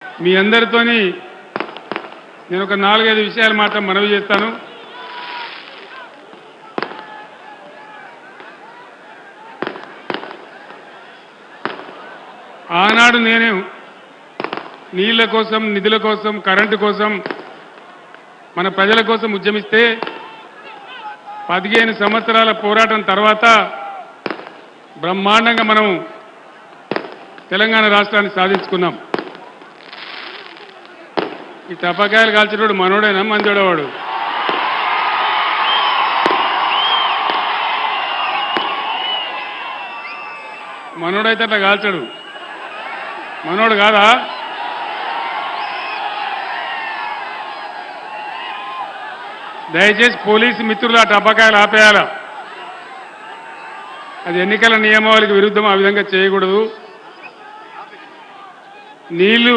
మీ అందరితోని నేను ఒక 4-5 విషయాలు మాత్రం మనవి చేస్తాను. ఆనాడు నేను నీళ్ల కోసం, నిధుల కోసం, కరెంటు కోసం, మన ప్రజల కోసం ఉద్యమిస్తే 15 సంవత్సరాల పోరాటం తర్వాత బ్రహ్మాండంగా మనం తెలంగాణ రాష్ట్రాన్ని సాధించుకున్నాం. ఈ టపాకాయలు కాల్చేటోడు మనోడేనా మంచోడవాడు? మనోడైతే అట్లా కాల్చాడు, మనోడు కాదా? దయచేసి పోలీసు మిత్రులు ఆ టపాకాయలు ఆపేయాల. అది ఎన్నికల నియమావళికి విరుద్ధం, ఆ విధంగా చేయకూడదు. నీళ్లు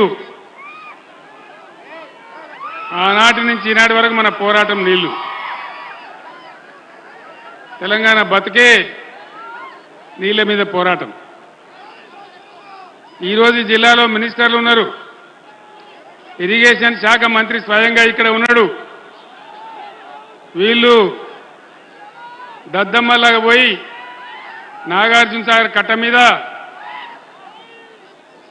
ఆనాటి నుంచి ఈనాటి వరకు మన పోరాటం నీళ్లు. తెలంగాణ బతికే నీళ్ల మీద పోరాటం. ఈరోజు ఈ జిల్లాలో మినిస్టర్లు ఉన్నారు. ఇరిగేషన్ శాఖ మంత్రి స్వయంగా ఇక్కడ ఉన్నాడు. వీళ్ళు దద్దమ్మలాగా పోయి నాగార్జున సాగర్ కట్ట మీద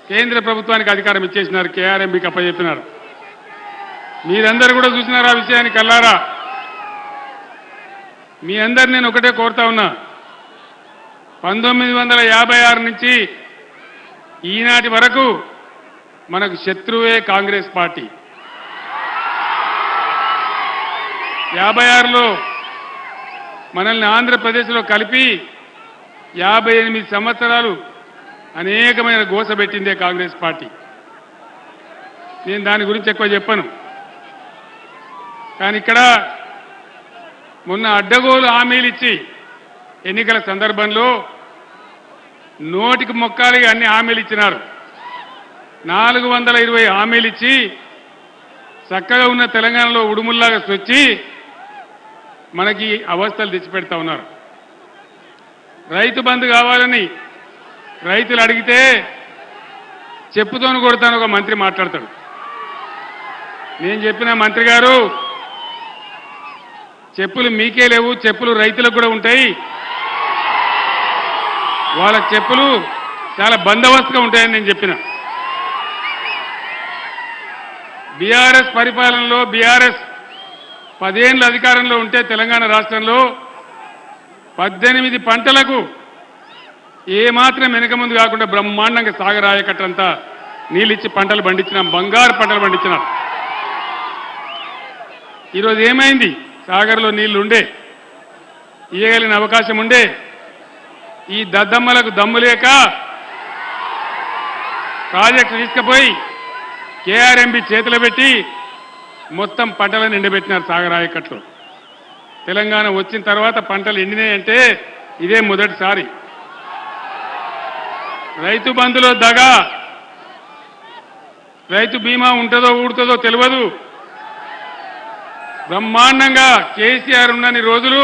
కేంద్ర ప్రభుత్వానికి అధికారం ఇచ్చేసినారు, కేఆర్ఎంబీకి అప్పచెప్పినారు. మీరందరూ కూడా చూసినారు ఆ విషయాన్ని కల్లారా. మీ అందరు నేను ఒకటే కోరుతా ఉన్నా, 1956 నుంచి ఈనాటి వరకు మనకు శత్రువే కాంగ్రెస్ పార్టీ. 56లో మనల్ని ఆంధ్రప్రదేశ్లో కలిపి 58 సంవత్సరాలు అనేకమైన గోస పెట్టిందే కాంగ్రెస్ పార్టీ. నేను దాని గురించి ఎక్కువ చెప్పను. కానీ ఇక్కడ మొన్న అడ్డగోలు హామీలు ఇచ్చి ఎన్నికల సందర్భంలో నోటికి మొక్కాలి అన్ని హామీలు ఇచ్చినారు. 420 హామీలు ఇచ్చి చక్కగా ఉన్న తెలంగాణలో ఉడుముల్లాగా వచ్చి మనకి అవస్థలు తెచ్చిపెడతా ఉన్నారు. రైతు బంధు కావాలని రైతులు అడిగితే చెప్పుతోను కొడతాను ఒక మంత్రి మాట్లాడతాడు. నేను చెప్పిన మంత్రి గారు, చెప్పులు మీకే లేవు, చెప్పులు రైతులకు కూడా ఉంటాయి. వాళ్ళ చెప్పులు చాలా బందోబస్తుగా ఉంటాయని నేను చెప్పిన. బీఆర్ఎస్ పరిపాలనలో బీఆర్ఎస్ 10 ఏళ్ళు అధికారంలో ఉంటే తెలంగాణ రాష్ట్రంలో 18 పంటలకు ఏమాత్రం వెనక ముందు కాకుండా బ్రహ్మాండంగా సాగర్ ఆయకట్టంతా నీళ్ళిచ్చి పంటలు పండించినాం, బంగారు పంటలు పండించినాం. ఈరోజు ఏమైంది? సాగర్లో నీళ్లు ఉండే, ఇయ్యగలిగిన అవకాశం ఉండే, ఈ దద్దమ్మలకు దమ్ము లేక ప్రాజెక్టు తీసుకుపోయి కేఆర్ఎంబీ చేతిలో పెట్టి మొత్తం పంటలను ఎండబెట్టినారు సాగర్ ఆయకట్లు. తెలంగాణ వచ్చిన తర్వాత పంటలు ఎండినాయంటే ఇదే మొదటిసారి. రైతు బంధులో దగా, రైతు బీమా ఉంటుందో ఊడుతుందో తెలియదు. బ్రహ్మాండంగా కేసీఆర్ ఉన్నన్ని రోజులు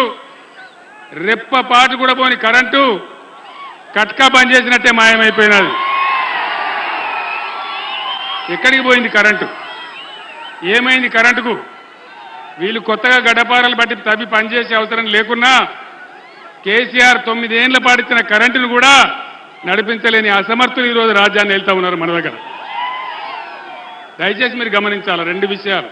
రెప్పపాటు కూడా పోని కరెంటు కట్కా బంద్ చేసినట్టే మాయమైపోయినది. ఎక్కడికి పోయింది కరెంటు? ఏమైంది కరెంటుకు? వీళ్ళు కొత్తగా గడ్డపారలు బట్టి తవ్వి పనిచేసే అవసరం లేకున్నా కేసీఆర్ 9 ఏళ్ల పాటిచ్చిన కరెంటును కూడా నడిపించలేని అసమర్థులు ఈరోజు రాజ్యాన్ని వెళ్తా ఉన్నారు మన దగ్గర. దయచేసి మీరు గమనించాలి 2 విషయాలు.